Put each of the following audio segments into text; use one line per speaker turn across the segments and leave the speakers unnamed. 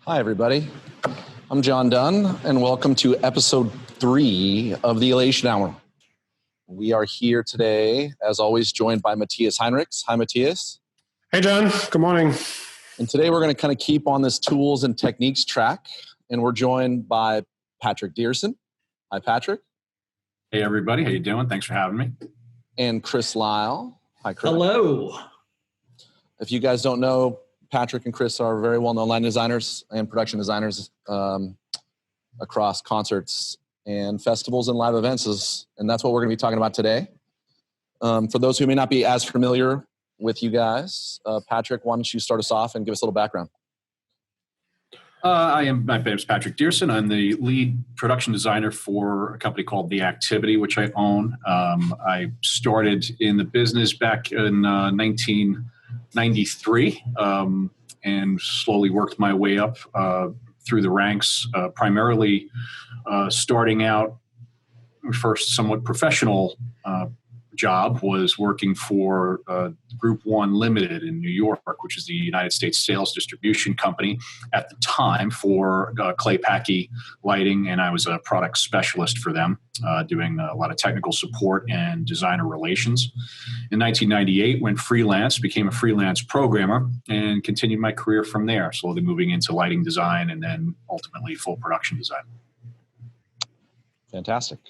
Hi, everybody. I'm John Dunn, and welcome to episode 3 of the Elation Hour. We are here today, as always, joined by Matthias Heinrichs. Hi, Matthias.
Hey, John. Good morning.
And today we're going to kind of keep on this tools and techniques track, and we're joined by Patrick Dierson. Hi, Patrick.
Hey, everybody. How you doing? Thanks for having me.
And Chris Lisle. Hi, Chris.
Hello.
If you guys don't know, Patrick and Chris are very well-known line designers and production designers across concerts and festivals and live events, and that's what we're going to be talking about today. For those who may not be as familiar with you guys, Patrick, why don't you start us off and give us a little background?
My name is Patrick Dierson. I'm the lead production designer for a company called The Activity, which I own. I started in the business back in 1993 and slowly worked my way up through the ranks, primarily starting out first somewhat professional job was working for Group 1 Limited in New York, which is the United States sales distribution company at the time for clay packy lighting, and I was a product specialist for them, doing a lot of technical support and designer relations. In 1998, went freelance, became a freelance programmer, and continued my career from there, slowly moving into lighting design and then ultimately full production design.
Fantastic.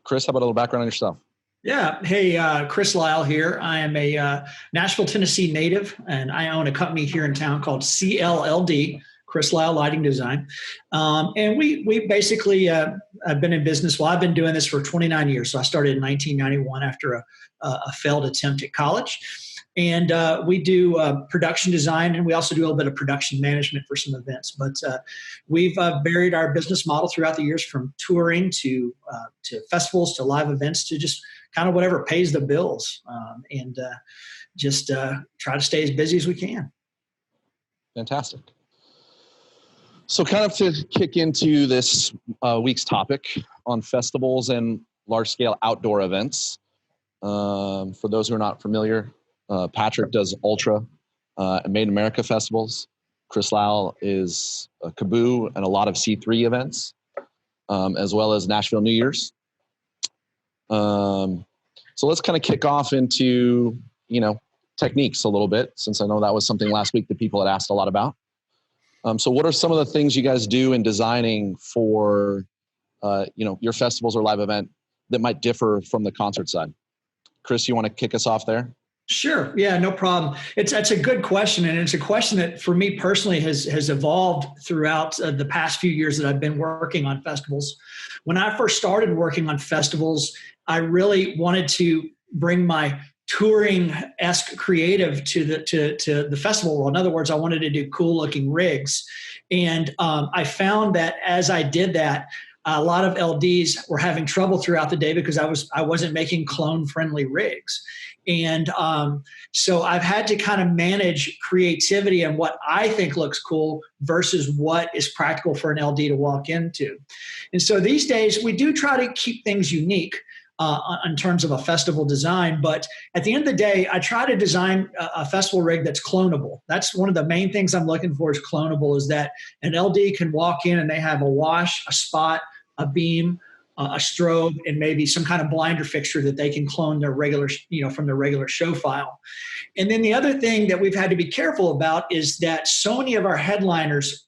Chris, how about a little background on yourself?
Yeah. Hey, Chris Lisle here. I am a Nashville, Tennessee native, and I own a company here in town called CLLD, Chris Lisle Lighting Design. And we basically have been in business. Well, I've been doing this for 29 years. So I started in 1991 after a failed attempt at college. And we do production design, and we also do a little bit of production management for some events. But we've varied our business model throughout the years, from touring to festivals to live events to just kind of whatever pays the bills, and just try to stay as busy as we can.
Fantastic. So kind of to kick into this week's topic on festivals and large-scale outdoor events, for those who are not familiar, Patrick does Ultra and Made in America festivals. Chris Lisle is a KABOO and a lot of C3 events, as well as Nashville New Year's. So let's kind of kick off into, techniques a little bit, since I know that was something last week that people had asked a lot about. So what are some of the things you guys do in designing for, your festivals or live event that might differ from the concert side? Chris, you want to kick us off there?
Sure. Yeah, no problem. That's a good question. And it's a question that for me personally has evolved throughout the past few years that I've been working on festivals. When I first started working on festivals, I really wanted to bring my touring-esque creative to the festival world. In other words, I wanted to do cool looking rigs. And I found that as I did that, a lot of LDs were having trouble throughout the day because I wasn't making clone-friendly rigs. And so I've had to kind of manage creativity and what I think looks cool versus what is practical for an LD to walk into. And so these days we do try to keep things unique in terms of a festival design. But at the end of the day, I try to design a festival rig that's clonable. That's one of the main things I'm looking for is clonable, is that an LD can walk in and they have a wash, a spot, a beam, a strobe, and maybe some kind of blinder fixture that they can clone their regular, from their regular show file. And then the other thing that we've had to be careful about is that so many of our headliners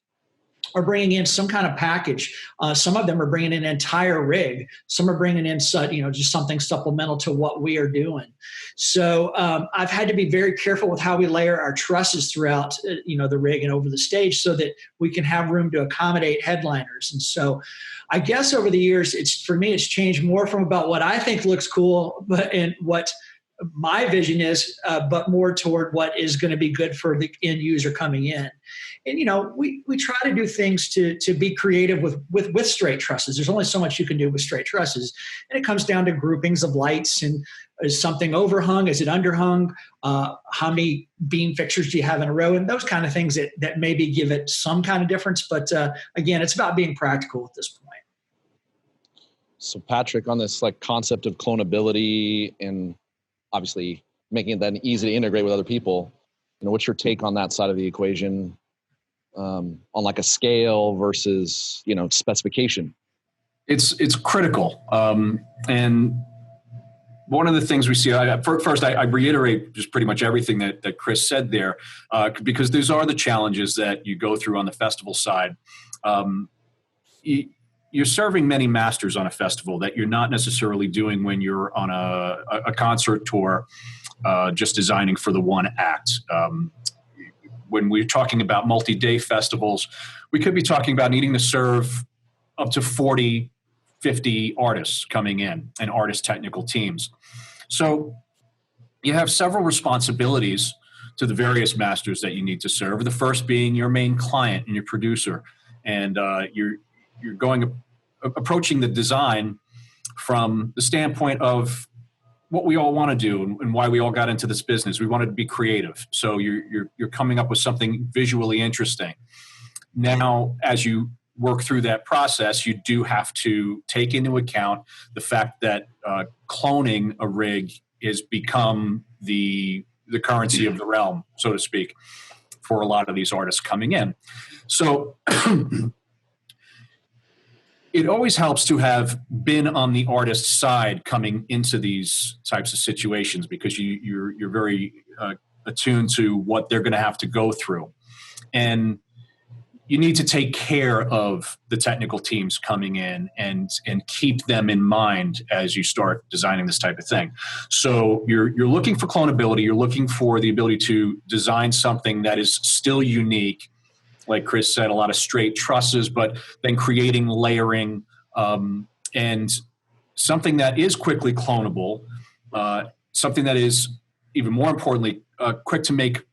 are bringing in some kind of package. Some of them are bringing in an entire rig. Some are bringing in, just something supplemental to what we are doing. So I've had to be very careful with how we layer our trusses throughout, the rig and over the stage, so that we can have room to accommodate headliners. And so I guess over the years, it's changed more from about what I think looks cool, and what my vision is, but more toward what is going to be good for the end user coming in. And, we try to do things to be creative with straight trusses. There's only so much you can do with straight trusses. And it comes down to groupings of lights, and is something overhung? Is it underhung? How many beam fixtures do you have in a row? And those kind of things that maybe give it some kind of difference. But again, it's about being practical at this point.
So Patrick, on this concept of clonability and obviously making it then easy to integrate with other people, what's your take on that side of the equation? on like a scale versus, specification?
It's critical. And one of the things we see, first, I reiterate just pretty much everything that Chris said there, because these are the challenges that you go through on the festival side. You're serving many masters on a festival that you're not necessarily doing when you're on a concert tour, just designing for the one act. When we're talking about multi-day festivals, we could be talking about needing to serve up to 40, 50 artists coming in and artist technical teams. So you have several responsibilities to the various masters that you need to serve. The first being your main client and your producer. And you're approaching the design from the standpoint of what we all want to do and why we all got into this business. We wanted to be creative. So you're coming up with something visually interesting. Now, as you work through that process, you do have to take into account the fact that cloning a rig has become the currency of the realm, so to speak, for a lot of these artists coming in. So it always helps to have been on the artist's side coming into these types of situations, because you're very attuned to what they're going to have to go through. And you need to take care of the technical teams coming in and keep them in mind as you start designing this type of thing. So you're looking for clonability. You're looking for the ability to design something that is still unique. Like Chris said, a lot of straight trusses, but then creating layering and something that is quickly clonable, something that is, even more importantly, quick to make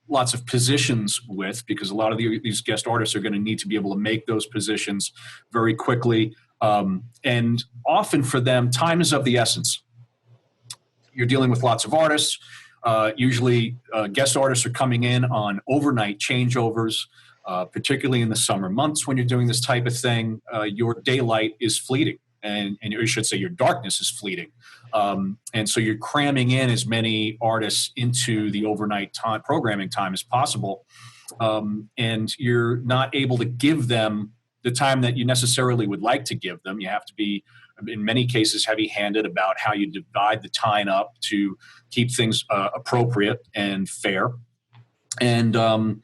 lots of positions with, because a lot of these guest artists are going to need to be able to make those positions very quickly. And often for them, time is of the essence. You're dealing with lots of artists. Usually guest artists are coming in on overnight changeovers, particularly in the summer months when you're doing this type of thing. Your daylight is fleeting, and you should say your darkness is fleeting. And so you're cramming in as many artists into the overnight time, programming time as possible. And you're not able to give them the time that you necessarily would like to give them. You have to be, in many cases, heavy-handed about how you divide the time up to keep things appropriate and fair. And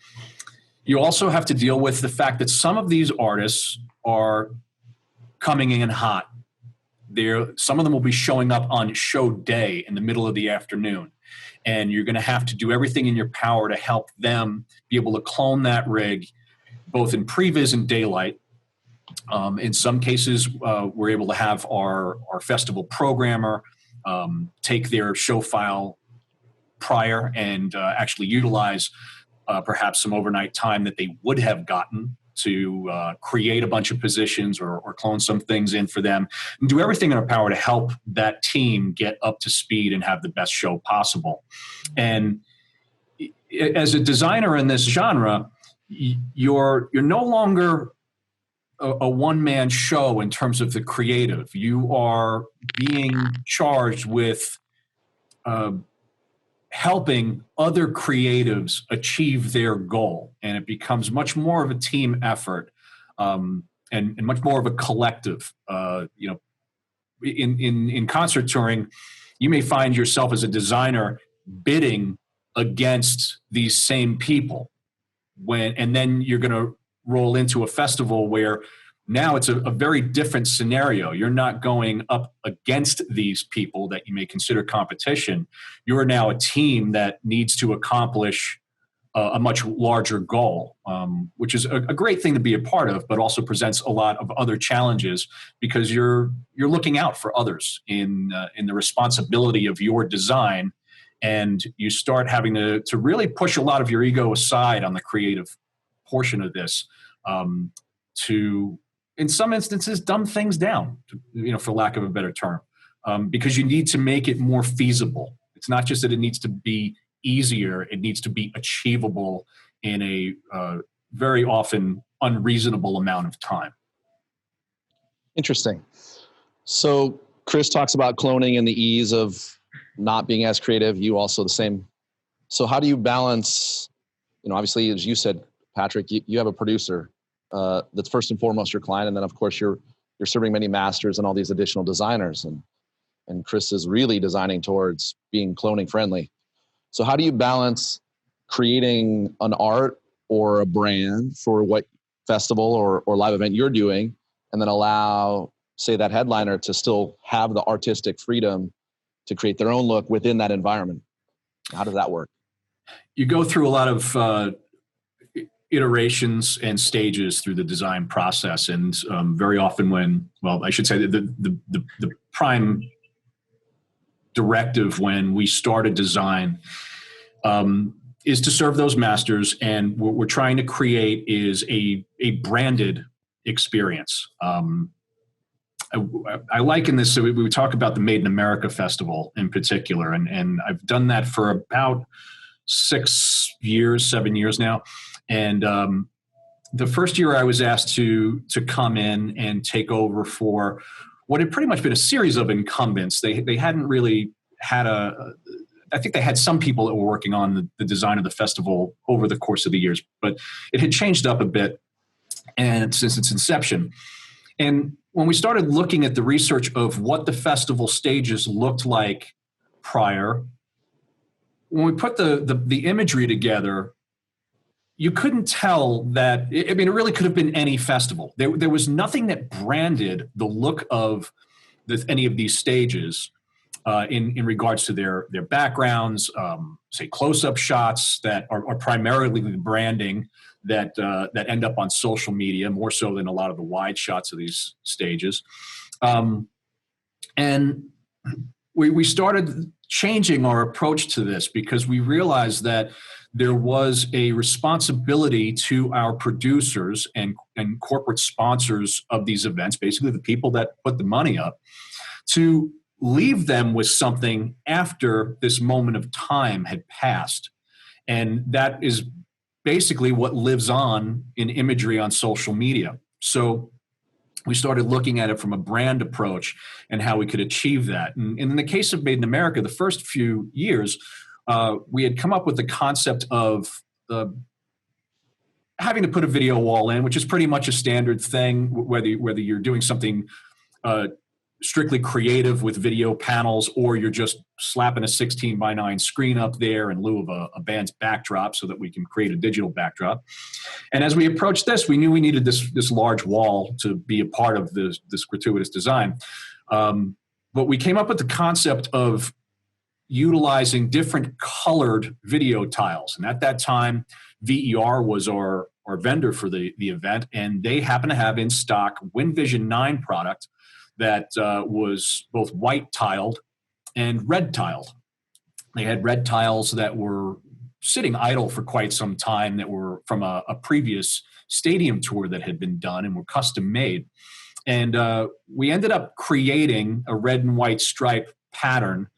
you also have to deal with the fact that some of these artists are coming in hot. Some of them will be showing up on show day in the middle of the afternoon. And you're going to have to do everything in your power to help them be able to clone that rig, both in previs and daylight. In some cases, we're able to have our festival programmer take their show file prior and actually utilize perhaps some overnight time that they would have gotten to create a bunch of positions or clone some things in for them, and do everything in our power to help that team get up to speed and have the best show possible. And as a designer in this genre, you're no longer a one-man show in terms of the creative. You are being charged with helping other creatives achieve their goal, and it becomes much more of a team effort and much more of a collective. In concert touring, you may find yourself as a designer bidding against these same people, and then you're going to roll into a festival where now it's a very different scenario. You're not going up against these people that you may consider competition. You're now a team that needs to accomplish a much larger goal, which is a great thing to be a part of, but also presents a lot of other challenges because you're looking out for others in the responsibility of your design, and you start having to really push a lot of your ego aside on the creative portion of this to, in some instances, dumb things down, for lack of a better term, because you need to make it more feasible. It's not just that it needs to be easier, it needs to be achievable in a very often unreasonable amount of time.
Interesting. So Chris talks about cloning and the ease of not being as creative. You also the same. So how do you balance, obviously, as you said, Patrick, you have a producer that's first and foremost your client, and then of course you're serving many masters and all these additional designers, and Chris is really designing towards being cloning friendly. So how do you balance creating an art or a brand for what festival or live event you're doing, and then allow, say, that headliner to still have the artistic freedom to create their own look within that environment? How does that work?
You go through a lot of iterations and stages through the design process, and very often I should say that the prime directive when we started design is to serve those masters, and what we're trying to create is a branded experience. I liken this, so we talk about the Made in America Festival in particular, and I've done that for about 7 years now. And the first year I was asked to come in and take over for what had pretty much been a series of incumbents. They hadn't really had I think they had some people that were working on the design of the festival over the course of the years, but it had changed up a bit and since its inception. And when we started looking at the research of what the festival stages looked like prior, when we put the imagery together, you couldn't tell that, it really could have been any festival. There was nothing that branded the look of any of these stages in regards to their backgrounds, say close-up shots that are primarily the branding that end up on social media more so than a lot of the wide shots of these stages. And we started changing our approach to this because we realized that there was a responsibility to our producers and corporate sponsors of these events, basically the people that put the money up, to leave them with something after this moment of time had passed. And that is basically what lives on in imagery on social media. So we started looking at it from a brand approach and how we could achieve that. And in the case of Made in America, the first few years, we had come up with the concept of having to put a video wall in, which is pretty much a standard thing, whether you're doing something strictly creative with video panels, or you're just slapping a 16:9 screen up there in lieu of a band's backdrop so that we can create a digital backdrop. And as we approached this, we knew we needed this large wall to be a part of this gratuitous design. But we came up with the concept of utilizing different colored video tiles. And at that time, VER was our vendor for the event, and they happened to have in stock WinVision 9 product that was both white tiled and red tiled. They had red tiles that were sitting idle for quite some time that were from a previous stadium tour that had been done and were custom made. And we ended up creating a red and white stripe pattern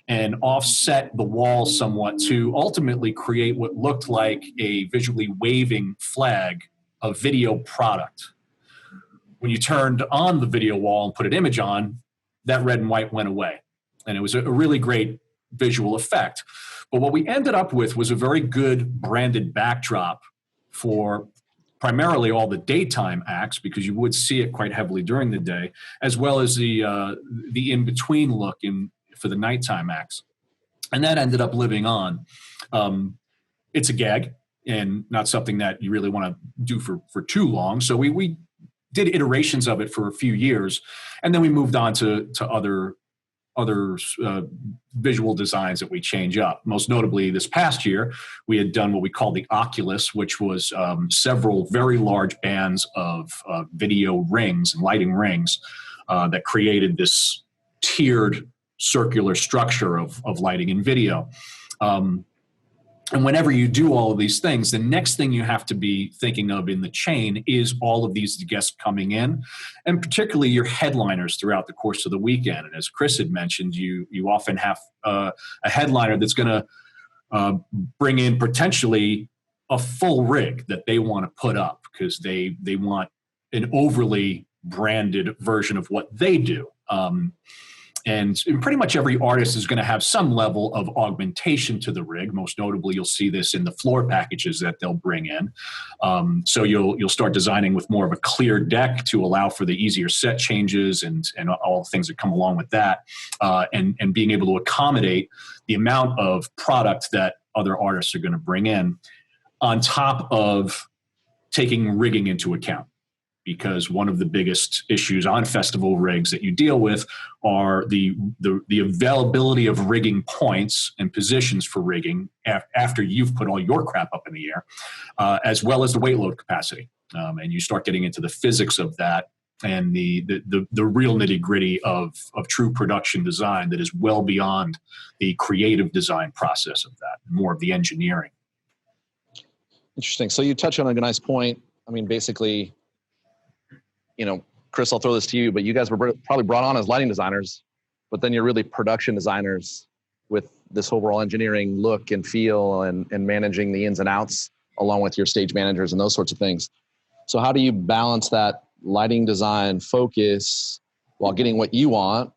and offset the wall somewhat to ultimately create what looked like a visually waving flag of video product. When you turned on the video wall and put an image on, that red and white went away. And it was a really great visual effect. But what we ended up with was a very good branded backdrop for primarily all the daytime acts, because you would see it quite heavily during the day, as well as the in-between look for the nighttime acts. And that ended up living on. It's a gag and not something that you really want to do for too long. So we did iterations of it for a few years, and then we moved on to other visual designs that we change up. Most notably, this past year, we had done what we call the Oculus, which was several very large bands of video rings and lighting rings that created this tiered circular structure of lighting and video. And whenever you do all of these things, the next thing you have to be thinking of in the chain is all of these guests coming in, and particularly your headliners throughout the course of the weekend. And as Chris had mentioned, you often have a headliner that's going to bring in potentially a full rig that they want to put up because they want an overly branded version of what they do. And pretty much every artist is going to have some level of augmentation to the rig. Most notably, you'll see this in the floor packages that they'll bring in. So you'll start designing with more of a clear deck to allow for the easier set changes and all the things that come along with that, and being able to accommodate the amount of product that other artists are going to bring in, on top of taking rigging into account. Because one of the biggest issues on festival rigs that you deal with are the availability of rigging points and positions for rigging after you've put all your crap up in the air, as well as the weight load capacity. And you start getting into the physics of that and the real nitty gritty of true production design that is well beyond the creative design process of that, more of the engineering.
Interesting. So you touch on a nice point. I mean, basically, Chris, I'll throw this to you, but you guys were probably brought on as lighting designers, but then you're really production designers with this overall engineering look and feel and managing the ins and outs along with your stage managers and those sorts of things. So how do you balance that lighting design focus while getting what you want,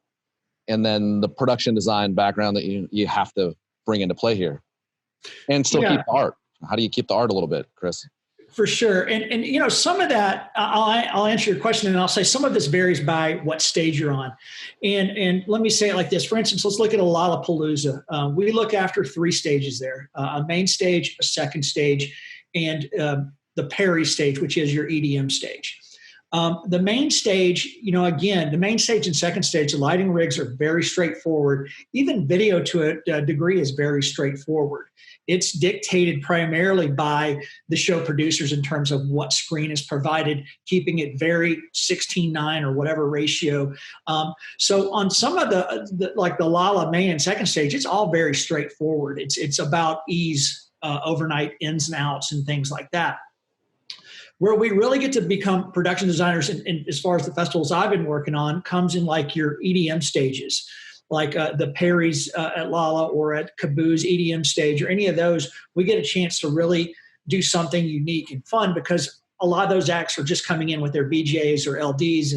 and then the production design background that you have to bring into play here and still keep the art? How do you keep the art a little bit, Chris?
For sure. And some of that, I'll answer your question, and I'll say some of this varies by what stage you're on. And let me say it like this. For instance, let's look at a Lollapalooza. We look after 3 stages there, a main stage, a second stage, and the Perry stage, which is your EDM stage. The main stage, again, the main stage and second stage, the lighting rigs are very straightforward. Even video to a degree is very straightforward. It's dictated primarily by the show producers in terms of what screen is provided, keeping it very 16:9 or whatever ratio. So on some of the like the Lala main and second stage, it's all very straightforward. It's about ease, overnight ins and outs and things like that. Where we really get to become production designers, and as far as the festivals I've been working on, comes in like your EDM stages, like the Perry's at Lala or at Kaboo's EDM stage or any of those. We get a chance to really do something unique and fun because a lot of those acts are just coming in with their BJs or LDs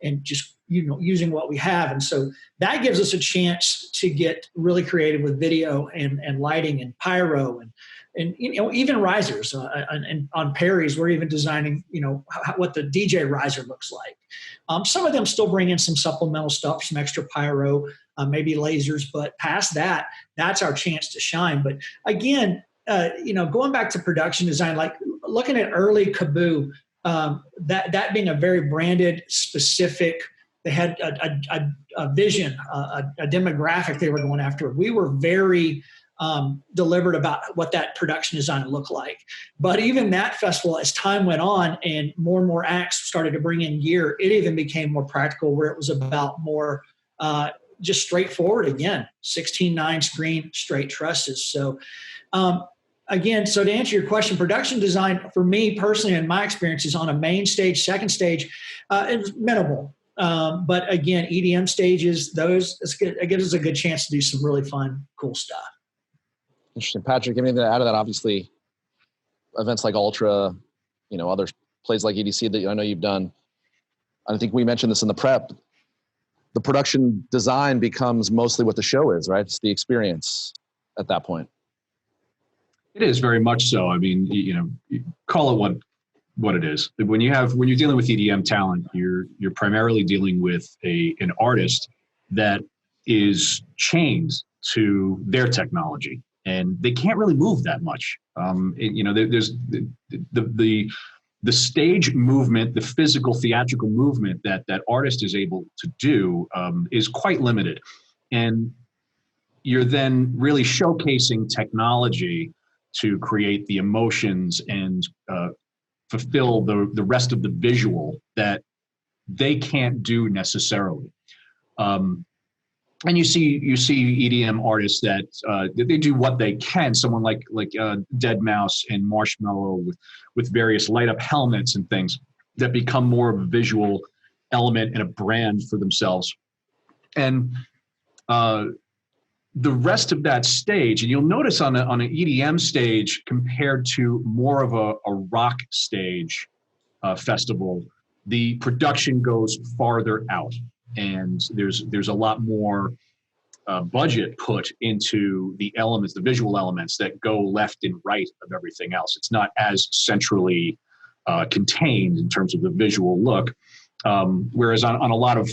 and just using what we have. And so that gives us a chance to get really creative with video and lighting and pyro and even risers. And on Perry's, we're even designing, what the DJ riser looks like. Some of them still bring in some supplemental stuff, some extra pyro, maybe lasers, but past that, that's our chance to shine. But again, going back to production design, like looking at early Kaboo, that being a very branded, specific, they had a vision, a demographic they were going after. We were very deliberate about what that production design looked like. But even that festival, as time went on and more acts started to bring in gear, it even became more practical, where it was about more just straightforward, again, 16:9 screen, straight trusses. So again, so to answer your question, production design for me personally, in my experience, is on a main stage, second stage, it's minimal. But again, EDM stages, it gives us a good chance to do some really fun, cool stuff.
Interesting. Patrick, anything to add to that? Obviously, events like Ultra, other plays like EDC that I know you've done. I think we mentioned this in the prep. The production design becomes mostly what the show is, right? It's the experience at that point.
It is very much so. I mean, you call it what it is. When you're dealing with EDM talent, you're primarily dealing with an artist that is chained to their technology, and they can't really move that much. There's the stage movement, the physical theatrical movement that artist is able to do is quite limited, and you're then really showcasing technology to create the emotions and fulfill the rest of the visual that they can't do necessarily. And you see EDM artists that they do what they can. Someone like Deadmau5 and Marshmello with various light up helmets and things that become more of a visual element and a brand for themselves. And the rest of that stage, and you'll notice on an EDM stage compared to more of a rock stage festival, the production goes farther out. and there's a lot more budget put into the elements, the visual elements that go left and right of everything else. It's not as centrally contained in terms of the visual look. Whereas on a lot of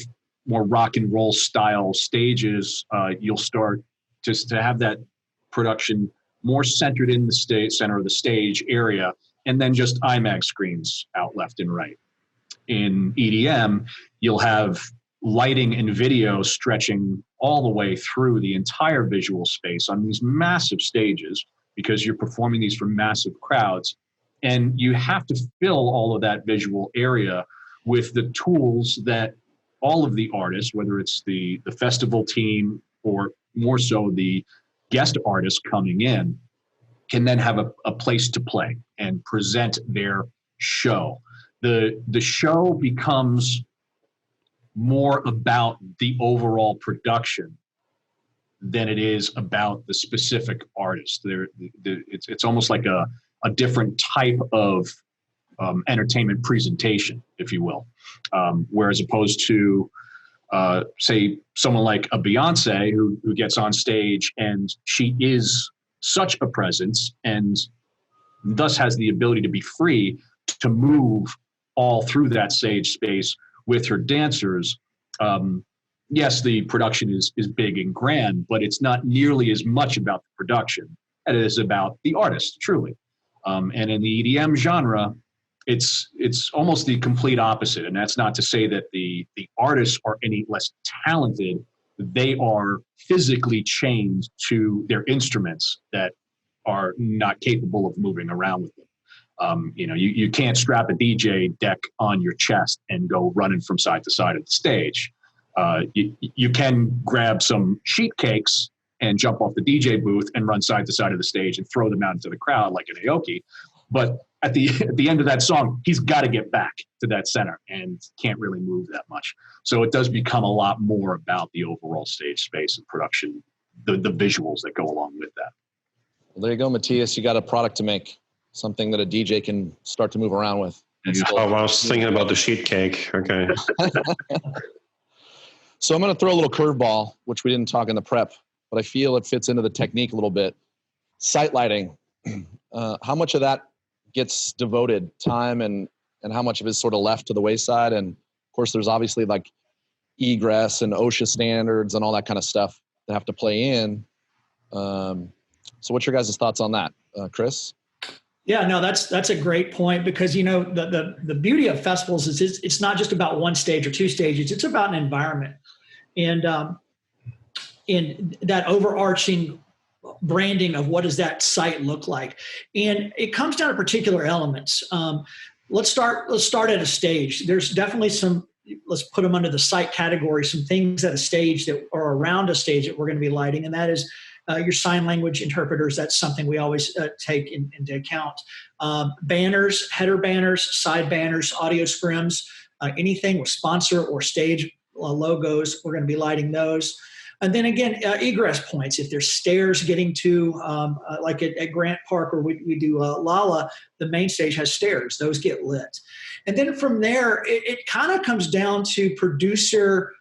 more rock and roll style stages, you'll start just to have that production more centered in the center of the stage area, and then just IMAX screens out left and right. In EDM, you'll have lighting and video stretching all the way through the entire visual space on these massive stages, because you're performing these for massive crowds. And you have to fill all of that visual area with the tools that all of the artists, whether it's the festival team or more so the guest artists coming in, can then have a place to play and present their show. The show becomes more about the overall production than it is about the specific artist. It's almost like a different type of entertainment presentation, if you will. Whereas opposed to, say, someone like a Beyonce who gets on stage and she is such a presence and thus has the ability to be free to move all through that stage space with her dancers. Yes, the production is big and grand, but it's not nearly as much about the production as it is about the artist, truly. And in the EDM genre, it's almost the complete opposite. And that's not to say that the artists are any less talented. They are physically chained to their instruments that are not capable of moving around with them. You can't strap a DJ deck on your chest and go running from side to side of the stage. You can grab some sheet cakes and jump off the DJ booth and run side to side of the stage and throw them out into the crowd like an aoki. But at the end of that song, he's got to get back to that center and can't really move that much. So it does become a lot more about the overall stage space and production, the visuals that go along with that.
Well, there you go, Matthias. You got a product to make, something that a DJ can start to move around with.
Oh, I was thinking about the sheet cake. Okay.
So I'm going to throw a little curveball, which we didn't talk in the prep, but I feel it fits into the technique a little bit. Sight lighting. How much of that gets devoted time and how much of it is sort of left to the wayside? And of course, there's obviously like egress and OSHA standards and all that kind of stuff that have to play in. So what's your guys' thoughts on that? Chris?
Yeah, no, that's a great point, because the beauty of festivals is it's not just about one stage or two stages. It's about an environment, and that overarching branding of what does that site look like, and it comes down to particular elements. Let's start at a stage. There's definitely some. Let's put them under the site category. Some things at a stage that are around a stage that we're going to be lighting, and that is your sign language interpreters. That's something we always take into account. Banners, header banners, side banners, audio scrims, anything with sponsor or stage logos, we're going to be lighting those. And then again, egress points. If there's stairs getting to, like at Grant Park, where we do Lala, the main stage has stairs. Those get lit. And then from there, it kind of comes down to producer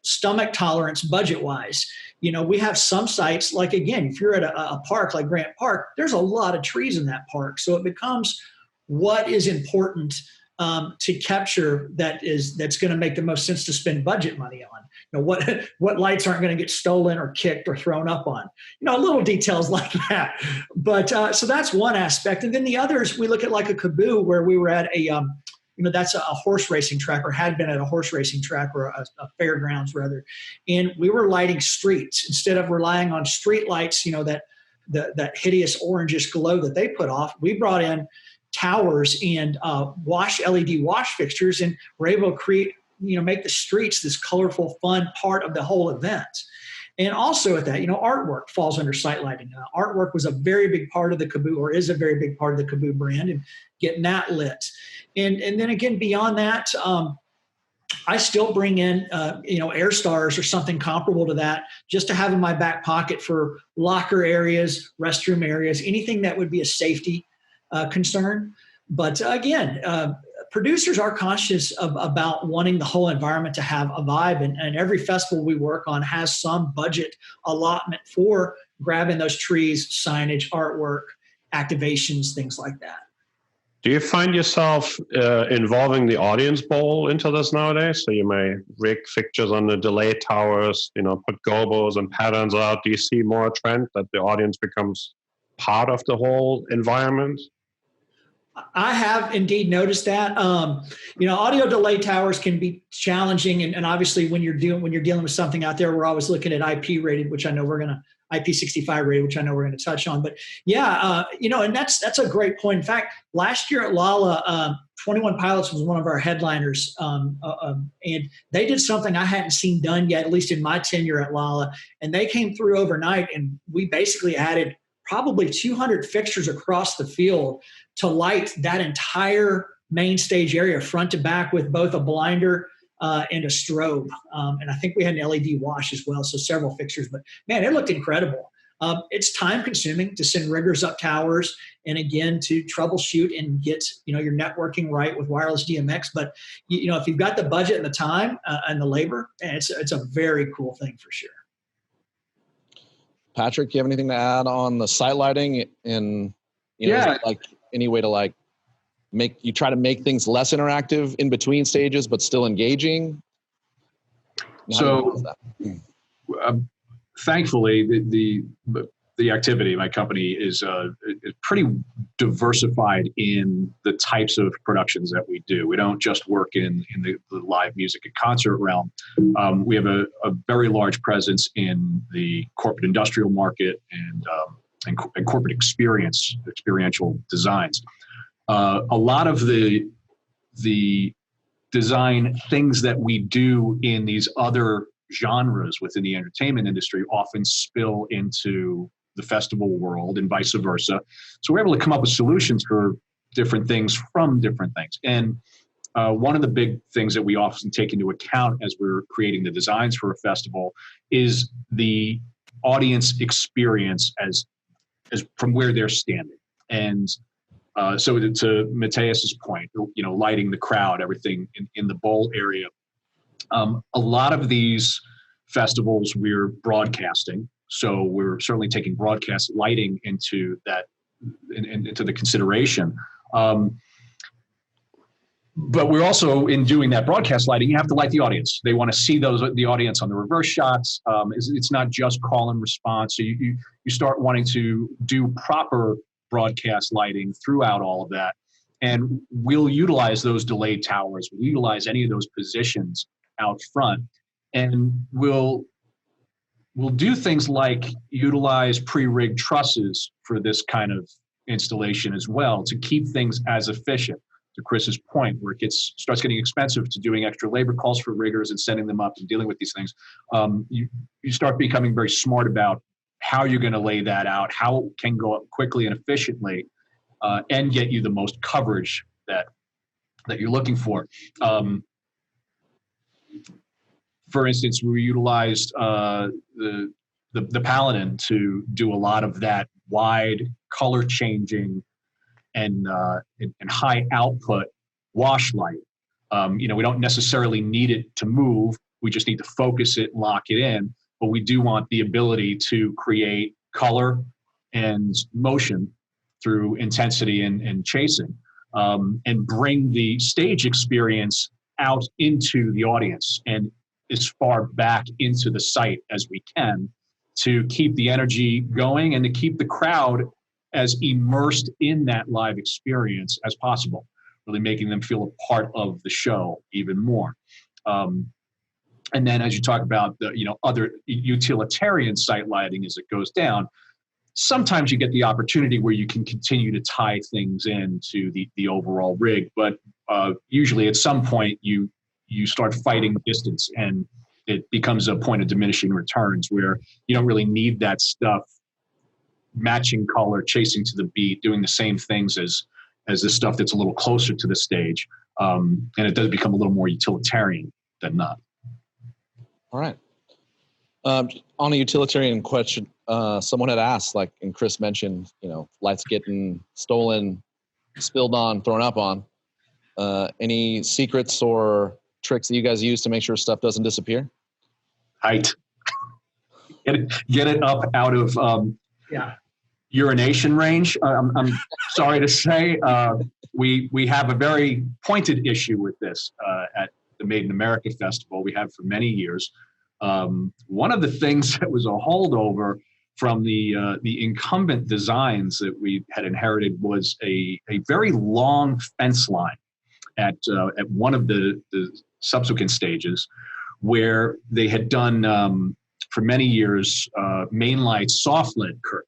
stomach tolerance budget-wise. We have some sites, like, again, if you're at a park like Grant Park, there's a lot of trees in that park. So it becomes what is important to capture that's going to make the most sense to spend budget money on. What lights aren't going to get stolen or kicked or thrown up on. Little details like that. But so that's one aspect. And then the others, we look at like a Kaboo, where we were at a that's a horse racing track, or had been at a horse racing track, or a fairgrounds rather. And we were lighting streets instead of relying on street lights, that hideous orangish glow that they put off. We brought in towers and LED wash fixtures, and we're able to create, make the streets this colorful, fun part of the whole event. And also at that, artwork falls under site lighting. Artwork was a very big part of the Kaboo, or is a very big part of the Kaboo brand, and getting that lit. And then again, beyond that, I still bring in, Air Stars or something comparable to that, just to have in my back pocket for locker areas, restroom areas, anything that would be a safety concern. But again, producers are conscious about wanting the whole environment to have a vibe, and every festival we work on has some budget allotment for grabbing those trees, signage, artwork, activations, things like that.
Do you find yourself involving the audience bowl into this nowadays? So you may rig fixtures on the delay towers, put gobos and patterns out. Do you see more trend that the audience becomes part of the whole environment?
I have indeed noticed that. Audio delay towers can be challenging, and obviously when you're dealing with something out there, we're always looking at IP rated, which I know we're gonna IP65 rated, which I know we're going to touch on. But yeah, and that's a great point. In fact, last year at Lala, 21 Pilots was one of our headliners, and they did something I hadn't seen done yet, at least in my tenure at Lala. And they came through overnight, and we basically added probably 200 fixtures across the field to light that entire main stage area front to back with both a blinder and a strobe. And I think we had an LED wash as well, so several fixtures. But man, it looked incredible. It's time consuming to send riggers up towers and again to troubleshoot and get your networking right with wireless DMX. But if you've got the budget and the time and the labor, it's a very cool thing for sure.
Patrick, you have anything to add on the site lighting and like any way to try to make things less interactive in between stages, but still engaging?
So thankfully the activity of my company is pretty diversified in the types of productions that we do. We don't just work in the live music and concert realm. We have a very large presence in the corporate industrial market and corporate experiential designs. A lot of the design things that we do in these other genres within the entertainment industry often spill into the festival world and vice versa. So we're able to come up with solutions for different things from different things. And one of the big things that we often take into account as we're creating the designs for a festival is the audience experience as from where they're standing. And so to Matthias's point, lighting the crowd, everything in the bowl area. A lot of these festivals we're broadcasting, so we're certainly taking broadcast lighting into that, into the consideration. But we're also, in doing that broadcast lighting, you have to light the audience. They want to see the audience on the reverse shots. It's not just call and response. So you start wanting to do proper broadcast lighting throughout all of that. And we'll utilize those delay towers. We'll utilize any of those positions out front. And we'll do things like utilize pre-rigged trusses for this kind of installation as well to keep things as efficient. To Chris's point, where it starts getting expensive to doing extra labor calls for riggers and setting them up and dealing with these things, you start becoming very smart about how you're going to lay that out, how it can go up quickly and efficiently, and get you the most coverage that you're looking for. For instance, we utilized the Paladin to do a lot of that wide color changing and high output wash light. We don't necessarily need it to move. We just need to focus it, lock it in. But we do want the ability to create color and motion through intensity and chasing, and bring the stage experience out into the audience and as far back into the site as we can to keep the energy going and to keep the crowd as immersed in that live experience as possible, really making them feel a part of the show even more. And then as you talk about the other utilitarian site lighting as it goes down, sometimes you get the opportunity where you can continue to tie things into the overall rig, but usually at some point you start fighting distance and it becomes a point of diminishing returns where you don't really need that stuff matching color, chasing to the beat, doing the same things as the stuff that's a little closer to the stage. And it does become a little more utilitarian than not.
All right. On a utilitarian question, someone had asked, and Chris mentioned, lights getting stolen, spilled on, thrown up on. Any secrets or tricks that you guys use to make sure stuff doesn't disappear?
Height. Get it up out of urination range. I'm sorry to say, we have a very pointed issue with this at the Made in America Festival. We have for many years. One of the things that was a holdover from the incumbent designs that we had inherited was a very long fence line at one of the subsequent stages, where they had done for many years main light soft lead curtain,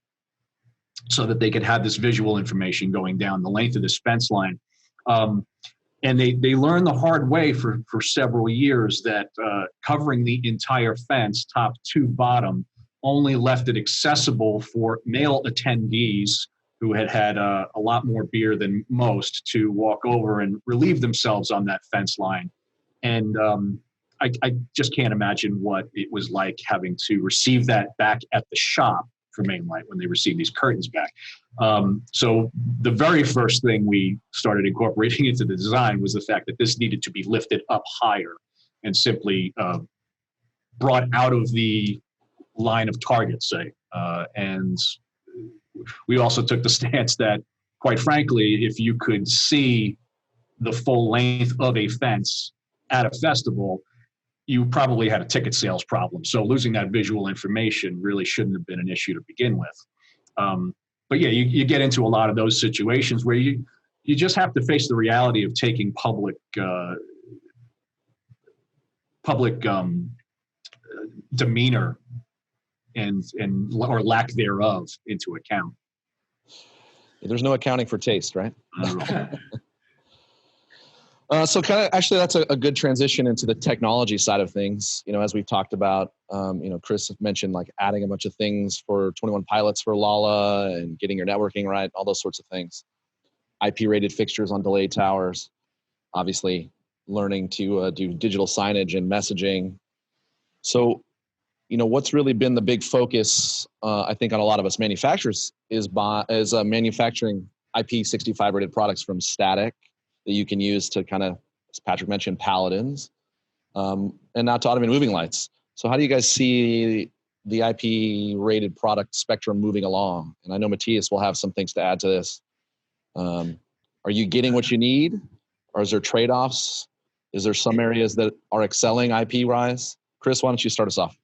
so that they could have this visual information going down the length of this fence line. And they learned the hard way for several years that covering the entire fence, top to bottom, only left it accessible for male attendees who had a lot more beer than most to walk over and relieve themselves on that fence line. And I just can't imagine what it was like having to receive that back at the shop for Mainlight when they received these curtains back. So the very first thing we started incorporating into the design was the fact that this needed to be lifted up higher and simply brought out of the line of target, say. And we also took the stance that, quite frankly, if you could see the full length of a fence at a festival, you probably had a ticket sales problem. So losing that visual information really shouldn't have been an issue to begin with. But yeah, you get into a lot of those situations where you just have to face the reality of taking public demeanor and or lack thereof into account.
There's no accounting for taste, right? So kind of actually that's a good transition into the technology side of things. You know, as we've talked about, Chris mentioned like adding a bunch of things for 21 Pilots for Lala and getting your networking right, all those sorts of things. IP rated fixtures on delay towers, obviously learning to do digital signage and messaging. So, what's really been the big focus, I think, on a lot of us manufacturers is manufacturing IP65 rated products from static that you can use to kind of, as Patrick mentioned, paladins, and now to automated moving lights. So how do you guys see the IP rated product spectrum moving along? And I know Matthias will have some things to add to this. Are you getting what you need, or is there trade-offs? Is there some areas that are excelling IP-wise? Chris, why don't you start us off?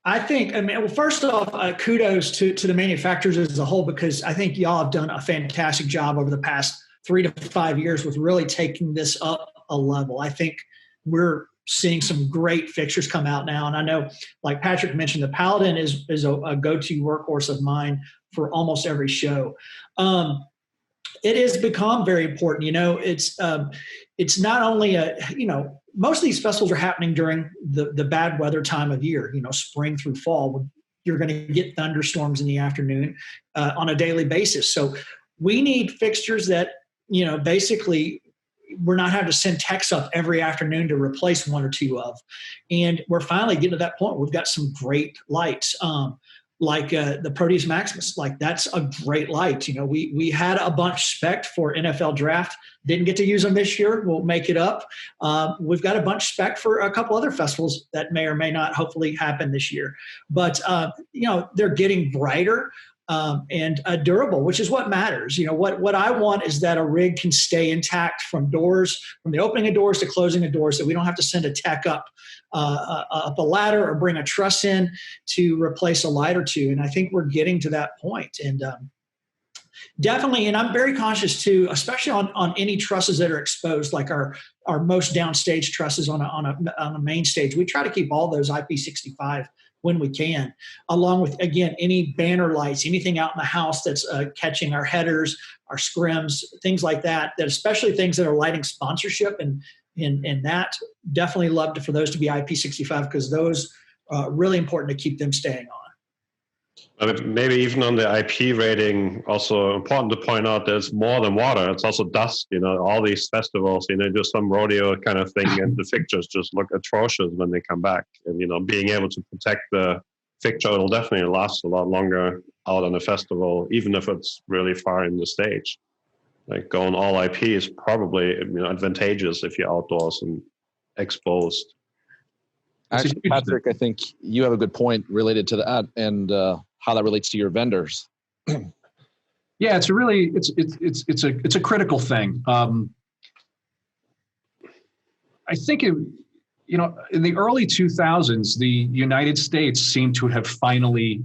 I think, first off, kudos to the manufacturers as a whole, because I think y'all have done a fantastic job over the past 3 to 5 years with really taking this up a level. I think we're seeing some great fixtures come out now. And I know, like Patrick mentioned, the Paladin is a go-to workhorse of mine for almost every show. It has become very important. It's not only most of these festivals are happening during the bad weather time of year, spring through fall. You're going to get thunderstorms in the afternoon on a daily basis. So we need fixtures that, basically we're not having to send techs up every afternoon to replace one or two of. And we're finally getting to that point. We've got some great lights. Like the Proteus Maximus, like that's a great light. We had a bunch spec'd for NFL draft, didn't get to use them this year. We'll make it up. We've got a bunch spec'd for a couple other festivals that may or may not hopefully happen this year. But, they're getting brighter and durable, which is what matters. What I want is that a rig can stay intact from the opening of doors to closing of doors, that we don't have to send a tech up a ladder or bring a truss in to replace a light or two. And I think we're getting to that point. And definitely, and I'm very conscious too, especially on any trusses that are exposed, like our most downstage trusses on a main stage. We try to keep all those IP65 when we can, along with, again, any banner lights, anything out in the house that's catching our headers, our scrims, things like that, especially things that are lighting sponsorship and that, definitely love for those to be IP65, because those are really important to keep them staying on.
Maybe even on the IP rating, also important to point out there's more than water. It's also dust. All these festivals, just some rodeo kind of thing, and the fixtures just look atrocious when they come back. And being able to protect the fixture, it'll definitely last a lot longer out on a festival, even if it's really far in the stage. Like going all IP is probably advantageous if you're outdoors and exposed.
Actually, Patrick, I think you have a good point related to that and how that relates to your vendors.
Yeah, it's a critical thing. I think in the early 2000s, the United States seemed to have finally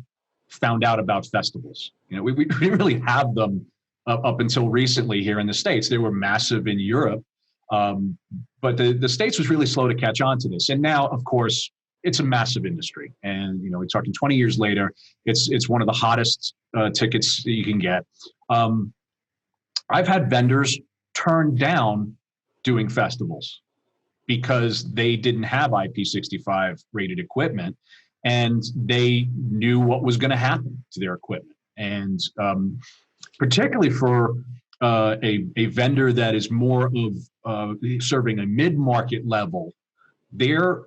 found out about festivals. We didn't really have them up until recently here in the States. They were massive in Europe, but the States was really slow to catch on to this. And now, of course, it's a massive industry. And we're talking 20 years later, it's one of the hottest tickets that you can get. I've had vendors turn down doing festivals because they didn't have IP65 rated equipment, and they knew what was going to happen to their equipment. And particularly for a vendor that is more of serving a mid-market level, their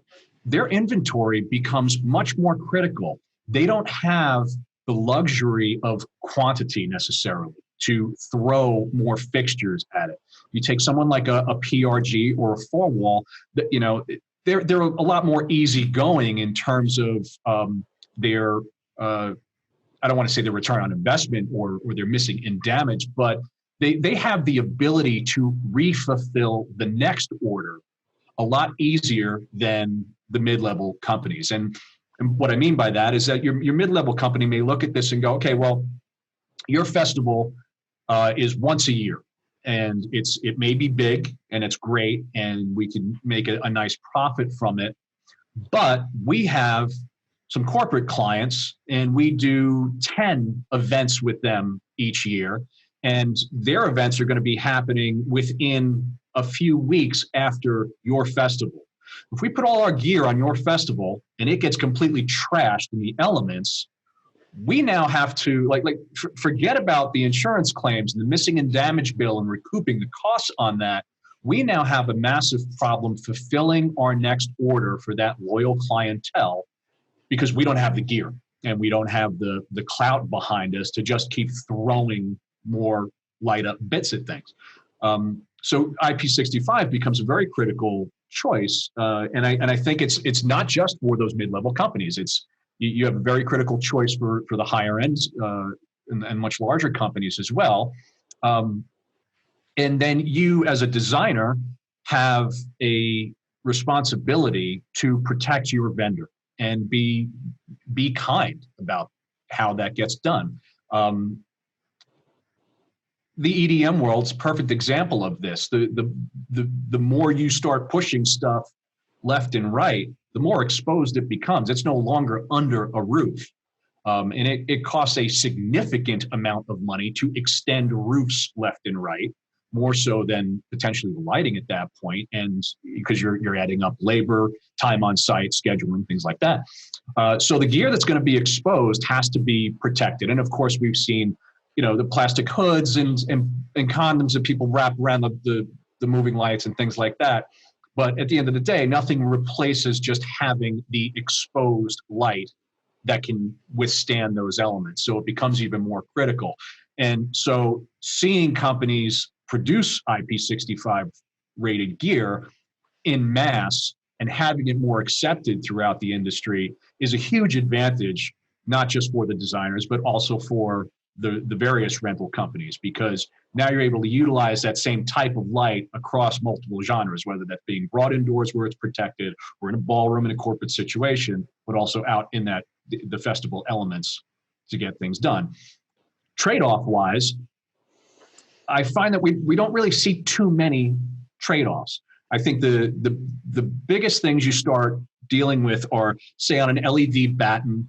inventory becomes much more critical. They don't have the luxury of quantity necessarily to throw more fixtures at it. You take someone like a PRG or a four wall, they're a lot more easygoing in terms of their I don't want to say the return on investment or they're missing in damage, but they have the ability to refulfill the next order a lot easier than the mid-level companies. And what I mean by that is that your mid-level company may look at this and go, okay, well, your festival is once a year, and it may be big and it's great and we can make a nice profit from it, but we have some corporate clients and we do 10 events with them each year, and their events are going to be happening within a few weeks after your festival. If we put all our gear on your festival and it gets completely trashed in the elements, we now have to forget about the insurance claims and the missing and damage bill and recouping the costs on that. We now have a massive problem fulfilling our next order for that loyal clientele because we don't have the gear and we don't have the clout behind us to just keep throwing more light up bits at things. So IP65 becomes a very critical choice, and I think it's not just for those mid-level companies. You have a very critical choice for the higher ends and much larger companies as well. And then you, as a designer, have a responsibility to protect your vendor and be kind about how that gets done. The EDM world's a perfect example of this. The more you start pushing stuff left and right, the more exposed it becomes. It's no longer under a roof. And it costs a significant amount of money to extend roofs left and right, more so than potentially the lighting at that point, and because you're adding up labor, time on site, scheduling, things like that. So the gear that's going to be exposed has to be protected. And of course, we've seen the plastic hoods and condoms that people wrap around the moving lights and things like that. But at the end of the day, nothing replaces just having the exposed light that can withstand those elements. So it becomes even more critical. And so seeing companies produce IP65 rated gear in mass and having it more accepted throughout the industry is a huge advantage, not just for the designers, but also for the various rental companies, because now you're able to utilize that same type of light across multiple genres, whether that's being brought indoors where it's protected or in a ballroom in a corporate situation, but also out in the festival elements to get things done. Trade-off wise, I find that we don't really see too many trade-offs. I think the biggest things you start dealing with are, say, on an LED batten.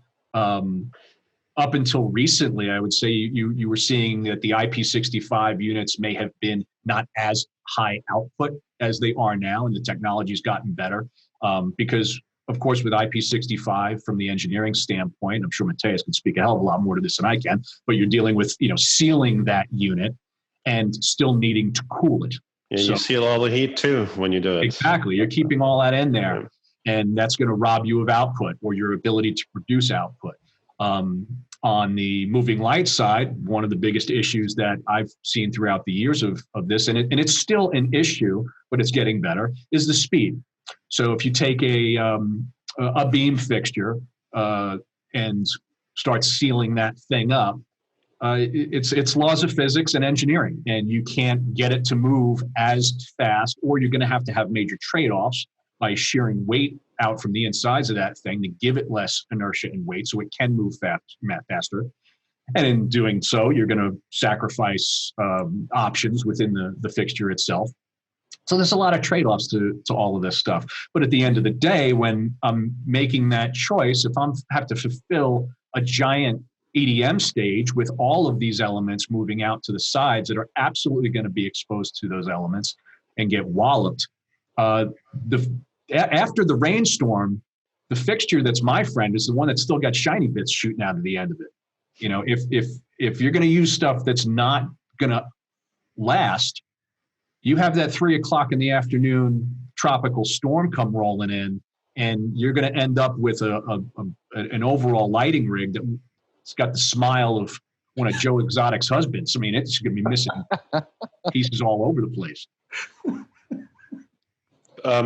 Up until recently, I would say you were seeing that the IP65 units may have been not as high output as they are now, and the technology's gotten better. Because, of course, with IP65, from the engineering standpoint, I'm sure Matthias can speak a hell of a lot more to this than I can, but you're dealing with sealing that unit and still needing to cool it.
Yeah, so, you seal all the heat too when you do it.
Exactly. You're keeping all that in there, and that's going to rob you of output or your ability to produce output. On the moving light side, one of the biggest issues that I've seen throughout the years of this, and it's still an issue, but it's getting better, is the speed. So if you take a beam fixture and start sealing that thing up, it's laws of physics and engineering, and you can't get it to move as fast, or you're going to have major trade-offs by shearing weight out from the insides of that thing to give it less inertia and weight so it can move faster. And in doing so, you're going to sacrifice options within the fixture itself. So there's a lot of trade-offs to all of this stuff. But at the end of the day, when I'm making that choice, if I have to fulfill a giant EDM stage with all of these elements moving out to the sides that are absolutely going to be exposed to those elements and get walloped, after the rainstorm, the fixture that's my friend is the one that's still got shiny bits shooting out of the end of it. You know, if you're going to use stuff that's not going to last, you have that 3 o'clock in the afternoon tropical storm come rolling in, and you're going to end up with an overall lighting rig that's got the smile of one of Joe Exotic's husbands. I mean, it's going to be missing pieces all over the place.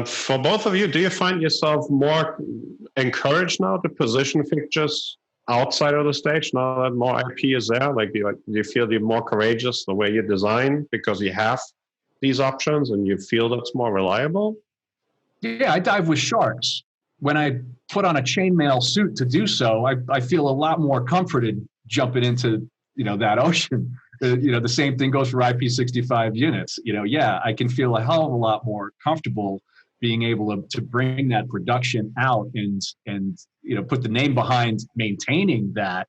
For both of you, do you find yourself more encouraged now to position fixtures outside of the stage now that more IP is there? Like, do you feel you're more courageous the way you design because you have these options and you feel that's more reliable?
Yeah, I dive with sharks. When I put on a chainmail suit to do so, I feel a lot more comforted jumping into, that ocean. The same thing goes for IP65 units. Yeah, I can feel a hell of a lot more comfortable being able to bring that production out and put the name behind maintaining that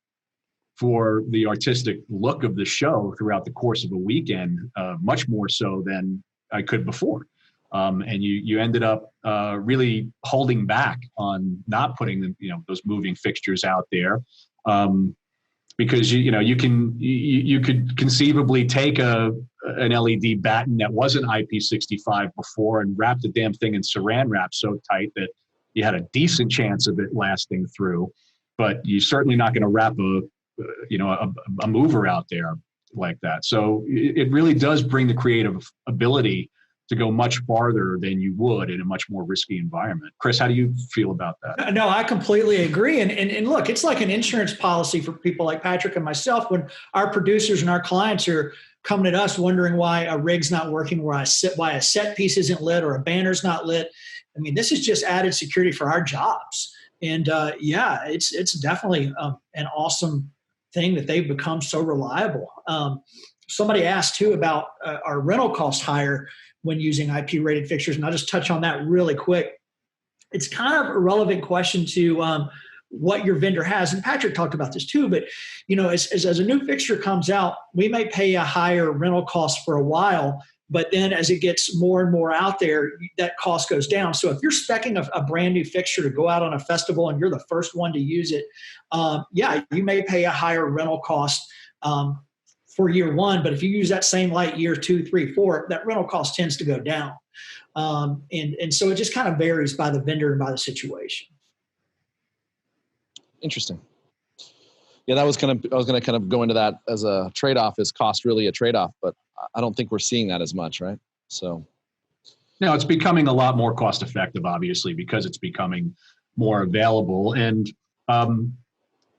for the artistic look of the show throughout the course of a weekend, much more so than I could before. And you ended up really holding back on not putting those moving fixtures out there. Because you could conceivably take an LED batten that wasn't IP65 before and wrap the damn thing in saran wrap so tight that you had a decent chance of it lasting through, but you're certainly not going to wrap a mover out there like that. So it really does bring the creative ability to go much farther than you would in a much more risky environment. Chris, how do you feel about that?
No, I completely agree. And look, it's like an insurance policy for people like Patrick and myself when our producers and our clients are coming at us wondering why a rig's not working, why a set piece isn't lit or a banner's not lit. I mean, this is just added security for our jobs. And it's definitely an awesome thing that they've become so reliable. Somebody asked too about our rental costs higher when using IP rated fixtures. And I'll just touch on that really quick. It's kind of a relevant question to what your vendor has. And Patrick talked about this too, but as a new fixture comes out, we may pay a higher rental cost for a while, but then as it gets more and more out there, that cost goes down. So if you're speccing a brand new fixture to go out on a festival and you're the first one to use it, you may pay a higher rental cost for year one, but if you use that same light year 2, 3, 4, that rental cost tends to go down. And so it just kind of varies by the vendor and by the situation.
Interesting. Yeah, I was going to kind of go into that as a trade-off. Is cost really a trade-off? But I don't think we're seeing that as much, right? So.
No, it's becoming a lot more cost-effective, obviously, because it's becoming more available. And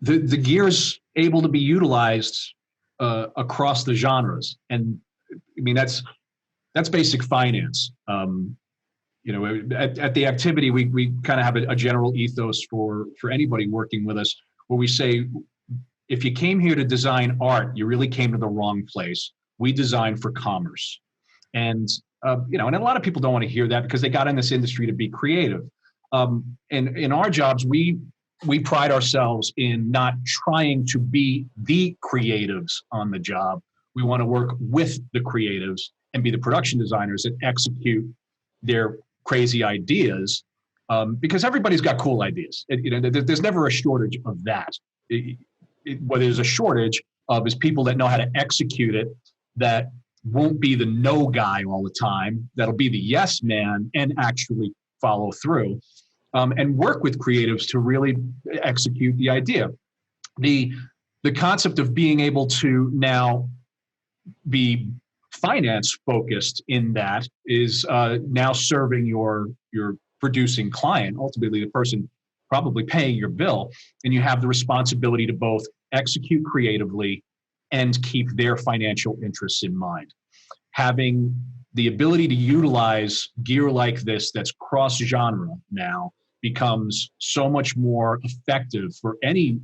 the gear's able to be utilized across the genres. And I mean, that's basic finance. At the activity, we kind of have a general ethos for anybody working with us where we say, if you came here to design art, you really came to the wrong place. We design for commerce. And, and a lot of people don't want to hear that because they got in this industry to be creative. And in our jobs, we pride ourselves in not trying to be the creatives on the job. We want to work with the creatives and be the production designers that execute their crazy ideas, because everybody's got cool ideas. There's never a shortage of that. What there's a shortage of is people that know how to execute it, that won't be the no guy all the time, that'll be the yes man and actually follow through. And work with creatives to really execute the idea. The the concept of being able to now be finance focused in that is now serving your producing client, ultimately the person probably paying your bill, and you have the responsibility to both execute creatively and keep their financial interests in mind. Having the ability to utilize gear like this that's cross-genre now becomes so much more effective for any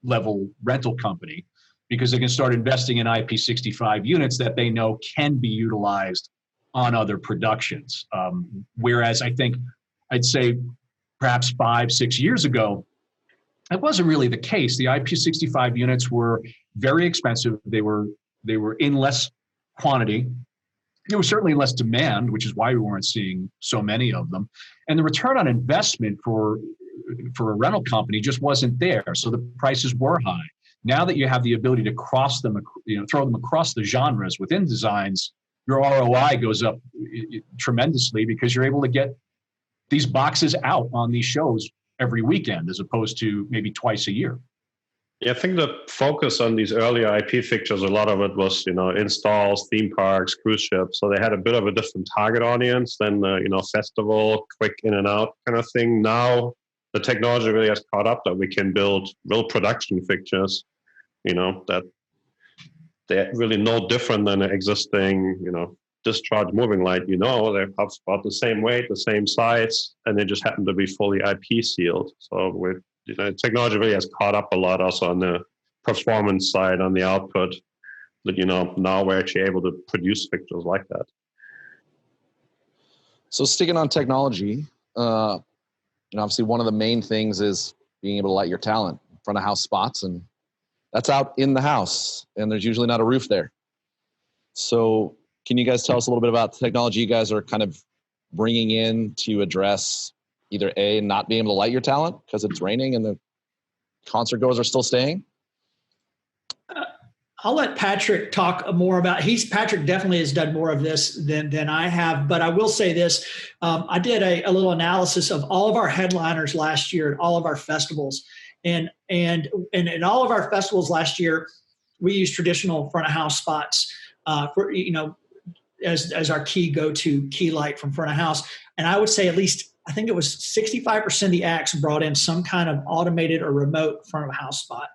level rental company, because they can start investing in IP65 units that they know can be utilized on other productions. Whereas I'd say perhaps 5-6 years ago, that wasn't really the case. The IP65 units were very expensive. They were in less quantity. There was certainly less demand, which is why we weren't seeing so many of them. And the return on investment for a rental company just wasn't there. So the prices were high. Now that you have the ability to cross them, throw them across the genres within designs, your ROI goes up tremendously, because you're able to get these boxes out on these shows every weekend as opposed to maybe twice a year.
Yeah, I think the focus on these earlier IP fixtures, a lot of it was, installs, theme parks, cruise ships. So they had a bit of a different target audience than the, festival, quick in and out kind of thing. Now the technology really has caught up that we can build real production fixtures, that they're really no different than an existing, discharge moving light. They have about the same weight, the same size, and they just happen to be fully IP sealed. So with technology really has caught up a lot also on the performance side, on the output, that, now we're actually able to produce fixtures like that.
So sticking on technology, obviously one of the main things is being able to light your talent in front of house spots, and that's out in the house, and there's usually not a roof there. So can you guys tell us a little bit about the technology you guys are kind of bringing in to address either A, not being able to light your talent because it's raining and the concert goers are still staying?
I'll let Patrick talk more about. Patrick definitely has done more of this than I have, but I will say this: I did a little analysis of all of our headliners last year at all of our festivals, and in all of our festivals last year, we used traditional front of house spots for as our go-to key light from front of house, and I would say at least, I think it was 65% of the acts brought in some kind of automated or remote front of house spot.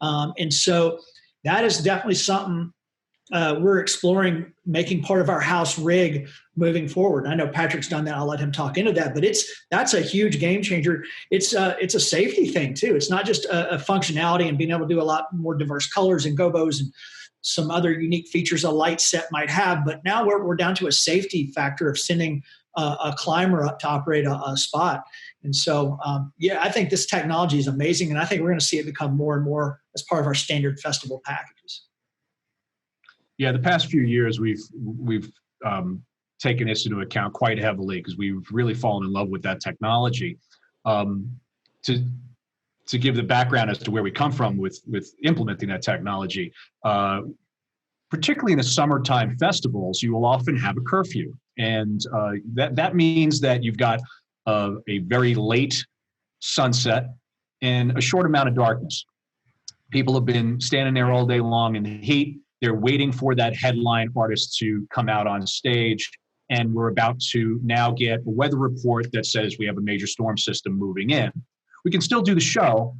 And so that is definitely something we're exploring, making part of our house rig moving forward. I know Patrick's done that. I'll let him talk into that, but that's a huge game changer. It's a safety thing too. It's not just a functionality and being able to do a lot more diverse colors and gobos and some other unique features a light set might have. But now we're down to a safety factor of sending a climber up to operate a spot. And so, I think this technology is amazing, and I think we're going to see it become more and more as part of our standard festival packages.
Yeah, the past few years we've taken this into account quite heavily, because we've really fallen in love with that technology. To give the background as to where we come from with implementing that technology, particularly in the summertime festivals, you will often have a curfew. And that means that you've got a very late sunset and a short amount of darkness. People have been standing there all day long in the heat. They're waiting for that headline artist to come out on stage. And we're about to now get a weather report that says we have a major storm system moving in. We can still do the show,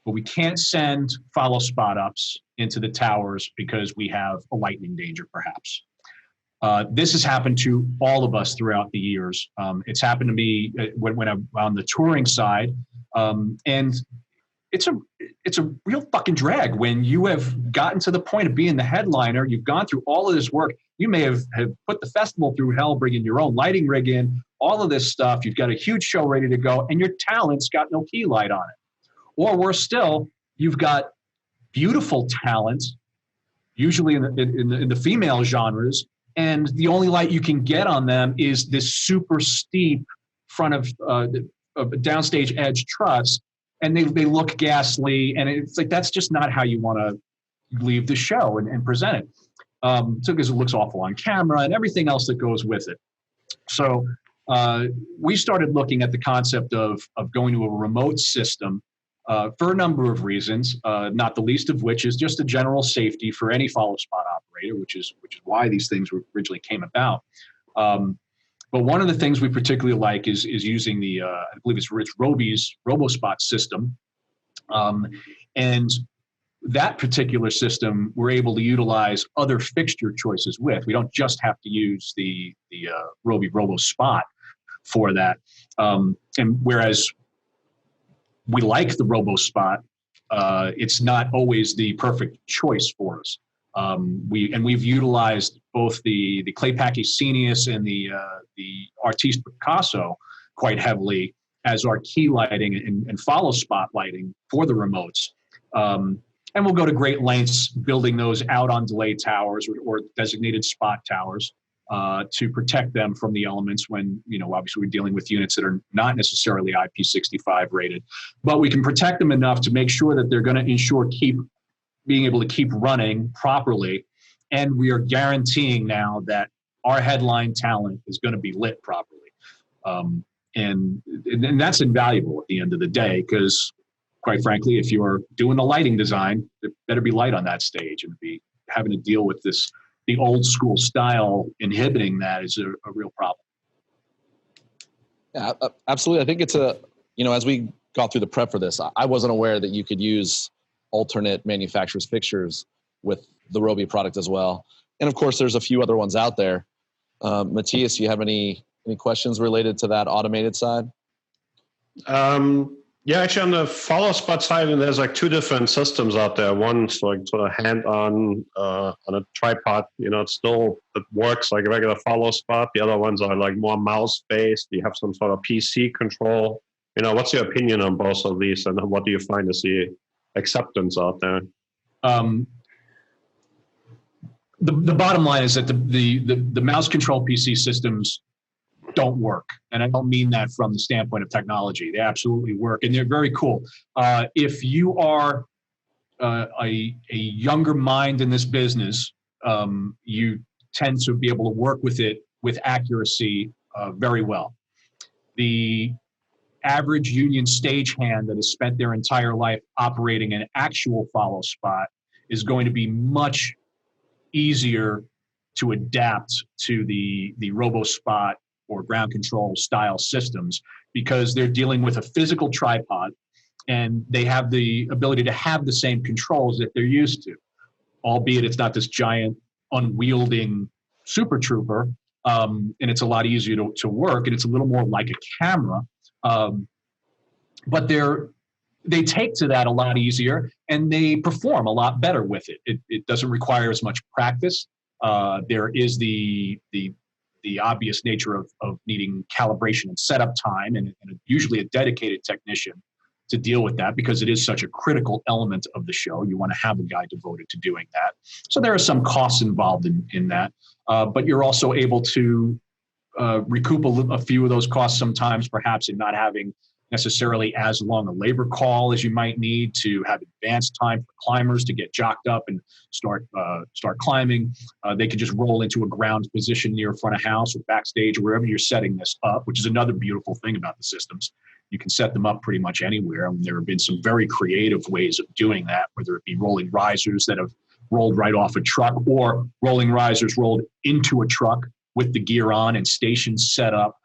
but we can't send follow spot ups into the towers because we have a lightning danger, perhaps. This has happened to all of us throughout the years. It's happened to me when I'm on the touring side, and it's a real fucking drag when you have gotten to the point of being the headliner. You've gone through all of this work. You may have put the festival through hell, bringing your own lighting rig in, all of this stuff. You've got a huge show ready to go, and your talent's got no key light on it. Or worse still, you've got beautiful talent, usually in the female genres, and the only light you can get on them is this super steep front of downstage edge truss, and they look ghastly, and it's like that's just not how you want to leave the show and present it. So because it looks awful on camera and everything else that goes with it. So we started looking at the concept of going to a remote system for a number of reasons, not the least of which is just a general safety for any follow spot operator, which is why these things originally came about. But one of the things we particularly like is using the, I believe it's Rich Roby's RoboSpot system. And that particular system, we're able to utilize other fixture choices with. We don't just have to use the Roby RoboSpot for that. And whereas we like the RoboSpot, it's not always the perfect choice for us. We've utilized both the Claypaky Scenius and the Artiste Picasso quite heavily as our key lighting and follow spot lighting for the remotes. And we'll go to great lengths building those out on delay towers or designated spot towers to protect them from the elements when, obviously we're dealing with units that are not necessarily IP65 rated, but we can protect them enough to make sure that they're going to ensure being able to keep running properly. And we are guaranteeing now that our headline talent is going to be lit properly. And that's invaluable at the end of the day, because quite frankly, if you're doing the lighting design, there better be light on that stage, and be having to deal with the old school style inhibiting that is a real problem.
Yeah, absolutely. I think it's as we got through the prep for this, I wasn't aware that you could use alternate manufacturers' fixtures with the Roby product as well. And of course, there's a few other ones out there. Matthias, do you have any questions related to that automated side?
Yeah, actually on the follow spot side, and there's like two different systems out there. One's like sort of hand on a tripod, it works like a regular follow spot. The other ones are like more mouse based. You have some sort of PC control. What's your opinion on both of these, and what do you find is the acceptance out there?
The bottom line is that the mouse control PC systems don't work. And I don't mean that from the standpoint of technology. They absolutely work, and they're very cool. If you are a younger mind in this business, you tend to be able to work with it with accuracy very well. The average union stagehand that has spent their entire life operating an actual follow spot is going to be much easier to adapt to the RoboSpot or ground control style systems, because they're dealing with a physical tripod and they have the ability to have the same controls that they're used to, albeit it's not this giant unwielding super trooper, and it's a lot easier to work, and it's a little more like a camera, but they take to that a lot easier, and they perform a lot better with it. It doesn't require as much practice. There is the obvious nature of needing calibration and setup time, and usually a dedicated technician to deal with that, because it is such a critical element of the show. You want to have a guy devoted to doing that. So there are some costs involved in that, but you're also able to recoup a few of those costs sometimes, perhaps in not having necessarily as long a labor call as you might need to have advanced time for climbers to get jocked up and start climbing. They can just roll into a ground position near front of house or backstage or wherever you're setting this up, which is another beautiful thing about the systems. You can set them up pretty much anywhere. And there have been some very creative ways of doing that, whether it be rolling risers that have rolled right off a truck, or rolling risers rolled into a truck with the gear on and stations set up.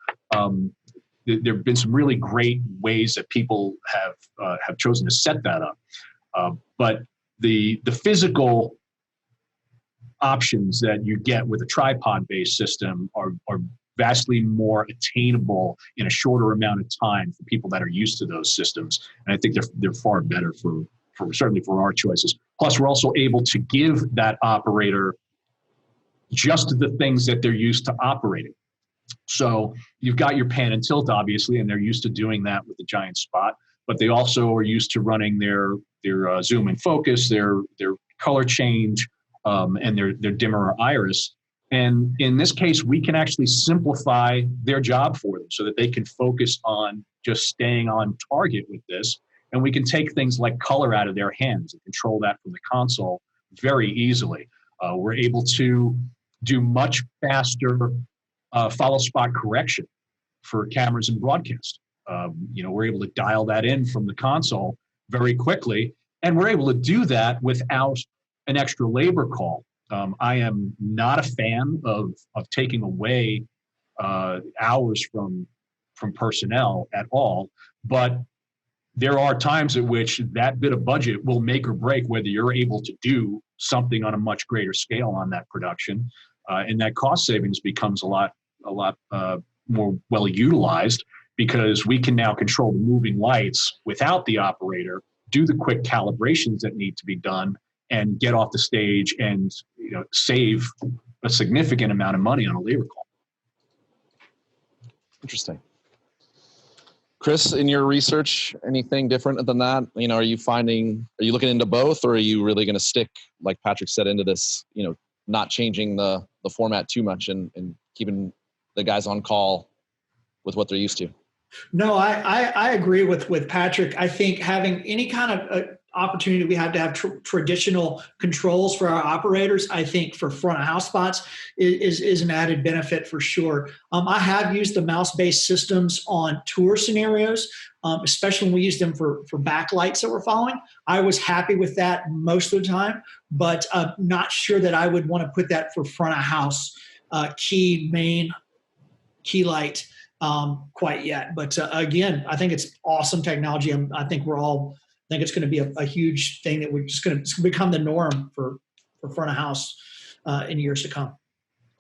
There have been some really great ways that people have chosen to set that up. But the physical options that you get with a tripod-based system are vastly more attainable in a shorter amount of time for people that are used to those systems. And I think they're far better for certainly for our choices. Plus, we're also able to give that operator just the things that they're used to operating. So you've got your pan and tilt, obviously, and they're used to doing that with the giant spot, but they also are used to running their zoom and focus, their color change, and their dimmer or iris. And in this case, we can actually simplify their job for them so that they can focus on just staying on target with this. And we can take things like color out of their hands and control that from the console very easily. We're able to do much faster follow spot correction for cameras and broadcast. We're able to dial that in from the console very quickly. And we're able to do that without an extra labor call. I am not a fan of taking away hours from personnel at all, but there are times at which that bit of budget will make or break whether you're able to do something on a much greater scale on that production, and that cost savings becomes a lot more well utilized, because we can now control the moving lights without the operator, do the quick calibrations that need to be done, and get off the stage and save a significant amount of money on a labor call.
Interesting. Chris, in your research, anything different than that? Are you looking into both, or are you really going to stick, like Patrick said, into this, not changing the format too much and keeping the guys on call with what they're used to?
No, I agree with Patrick. I think having any kind of opportunity we have to have traditional controls for our operators, I think for front of house spots is an added benefit for sure. I have used the mouse-based systems on tour scenarios, especially when we use them for backlights that we're following. I was happy with that most of the time, but not sure that I would want to put that for front of house main key light quite yet. But again, I think it's awesome technology. I think it's going to be a huge thing that it's going to become the norm for front of house in years to come.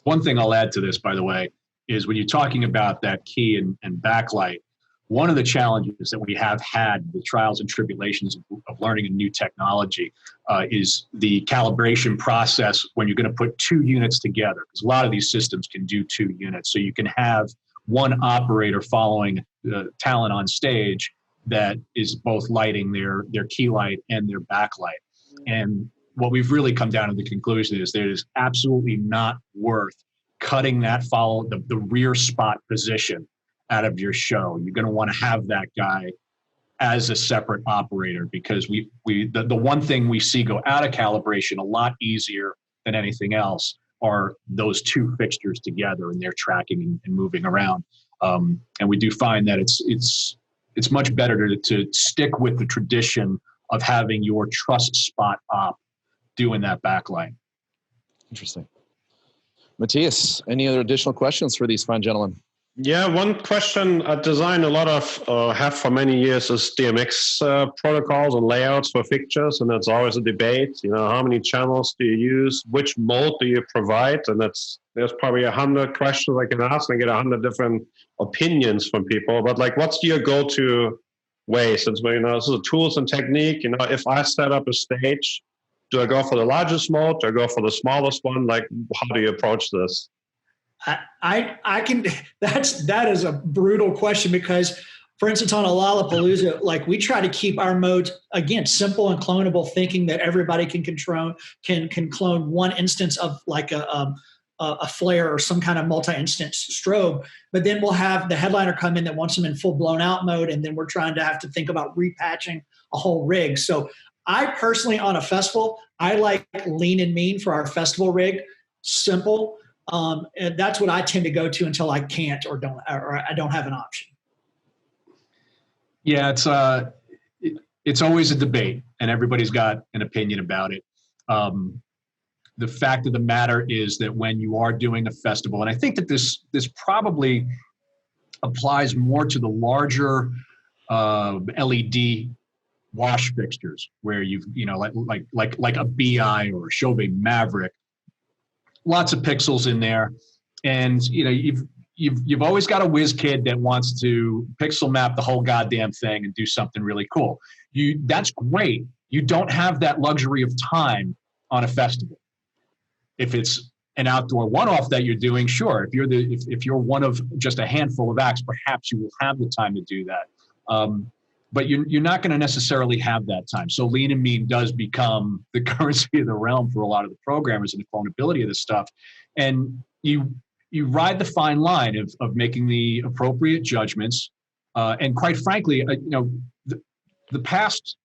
One thing I'll add to this, by the way, is when you're talking about that key and backlight, one of the challenges that we have had, the trials and tribulations of learning a new technology, is the calibration process when you're going to put two units together. Because a lot of these systems can do 2 units. So you can have one operator following the talent on stage that is both lighting their key light and their backlight. And what we've really come down to the conclusion is that it is absolutely not worth cutting that the rear spot position out of your show. You're going to want to have that guy as a separate operator, because the one thing we see go out of calibration a lot easier than anything else are those two fixtures together, and they're tracking and moving around. And we do find that it's much better to stick with the tradition of having your trust spot op doing that backlight.
Interesting. Matthias, any other additional questions for these fine gentlemen?
Yeah, one question I designed a lot of, have for many years, is DMX protocols and layouts for fixtures, and it's always a debate. How many channels do you use? Which mode do you provide? And there's probably 100 questions I can ask and get 100 different opinions from people. But what's your go-to way? Since this is a tools and technique. If I set up a stage, do I go for the largest mode? Do I go for the smallest one? How do you approach this?
I can. That is a brutal question, because, for instance, on a Lollapalooza, we try to keep our modes, again, simple and clonable, thinking that everybody can clone one instance of a flare or some kind of multi-instance strobe. But then we'll have the headliner come in that wants them in full blown out mode, and then we're trying to have to think about repatching a whole rig. So I personally, on a festival, I like lean and mean for our festival rig, simple. And that's what I tend to go to until I can't or I don't have an option.
Yeah, it's always a debate, and everybody's got an opinion about it. The fact of the matter is that when you are doing a festival, and I think that this probably applies more to the larger LED wash fixtures, where you've like a BI or a Chauvet Maverick. Lots of pixels in there, and you've always got a whiz kid that wants to pixel map the whole goddamn thing and do something really cool. That's great. You don't have that luxury of time on a festival. If it's an outdoor one-off that you're doing, sure. If you're one of just a handful of acts, perhaps you will have the time to do that. But you're not going to necessarily have that time. So lean and mean does become the currency of the realm for a lot of the programmers and the clonability of this stuff. And you ride the fine line of making the appropriate judgments. And quite frankly, the past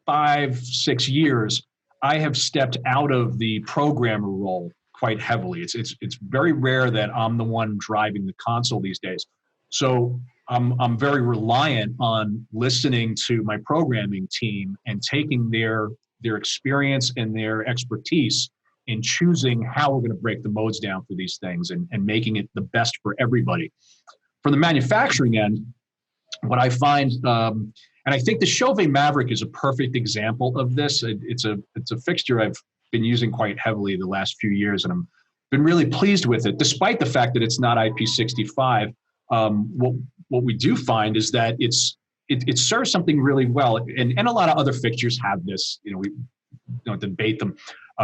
5-6 years, I have stepped out of the programmer role quite heavily. It's very rare that I'm the one driving the console these days. So I'm very reliant on listening to my programming team and taking their experience and their expertise in choosing how we're going to break the modes down for these things and making it the best for everybody. For the manufacturing end, what I find, and I think the Chauvet Maverick is a perfect example of this. It's a fixture I've been using quite heavily the last few years, and I've been really pleased with it, despite the fact that it's not IP65. What we do find is that it serves something really well, and a lot of other fixtures have this. We don't debate them.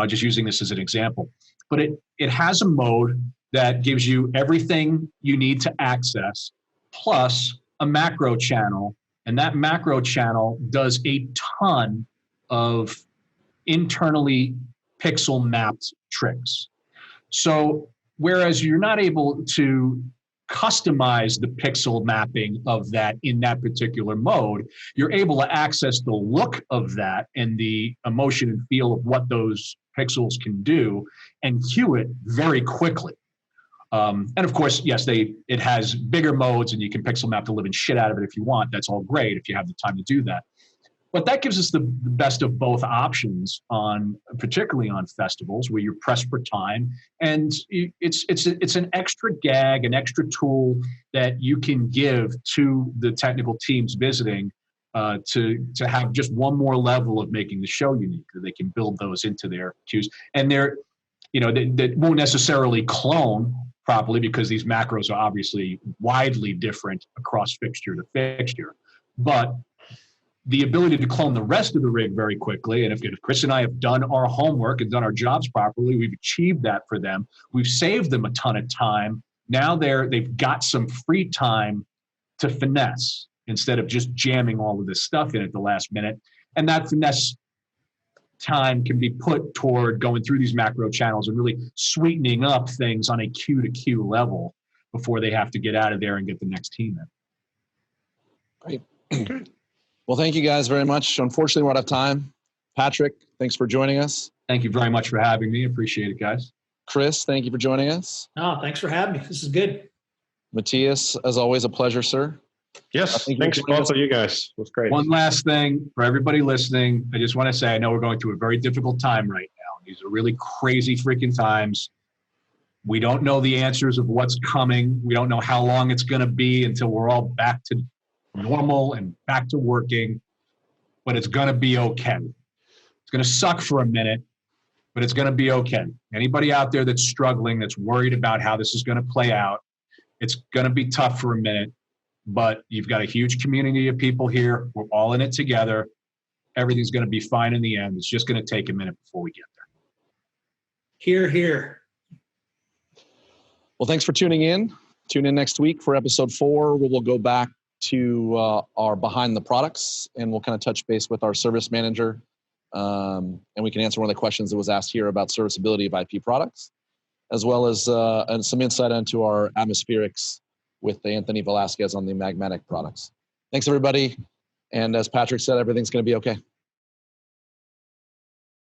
Just using this as an example, but it has a mode that gives you everything you need to access, plus a macro channel, and that macro channel does a ton of internally pixel mapped tricks. So whereas you're not able to customize the pixel mapping of that in that particular mode, you're able to access the look of that and the emotion and feel of what those pixels can do and cue it very quickly. And of course, yes, it has bigger modes and you can pixel map the living shit out of it if you want. That's all great if you have the time to do that. But that gives us the best of both options particularly on festivals where you're pressed for time, and it's an extra gag, an extra tool that you can give to the technical teams visiting to have just one more level of making the show unique. That they can build those into their cues, and they won't necessarily clone properly because these macros are obviously widely different across fixture to fixture, but the ability to clone the rest of the rig very quickly. And if Chris and I have done our homework and done our jobs properly, we've achieved that for them. We've saved them a ton of time. Now they've got some free time to finesse instead of just jamming all of this stuff in at the last minute. And that finesse time can be put toward going through these macro channels and really sweetening up things on a cue to cue level before they have to get out of there and get the next team in.
Great. Well, thank you guys very much. Unfortunately, we're out of time. Patrick, thanks for joining us.
Thank you very much for having me. Appreciate it, guys.
Chris, thank you for joining us.
Oh, thanks for having me. This is good.
Matthias, as always, a pleasure, sir.
Yes, thanks both of you guys. It was great.
One last thing for everybody listening. I just want to say, I know we're going through a very difficult time right now. These are really crazy freaking times. We don't know the answers of what's coming. We don't know how long it's going to be until we're all back to normal and back to working, but it's going to be okay. It's going to suck for a minute, but it's going to be okay. Anybody out there that's struggling, that's worried about how this is going to play out, it's going to be tough for a minute, but you've got a huge community of people here. We're all in it together. Everything's going to be fine in the end. It's just going to take a minute before we get there.
Hear, hear.
Well, thanks for tuning in. Tune in next week for episode 4, where we'll go back to our behind the products, and we'll kind of touch base with our service manager, and we can answer one of the questions that was asked here about serviceability of IP products, as well as and some insight into our atmospherics with Anthony Velasquez on the magmatic products. Thanks, everybody. And as Patrick said, everything's going to be okay.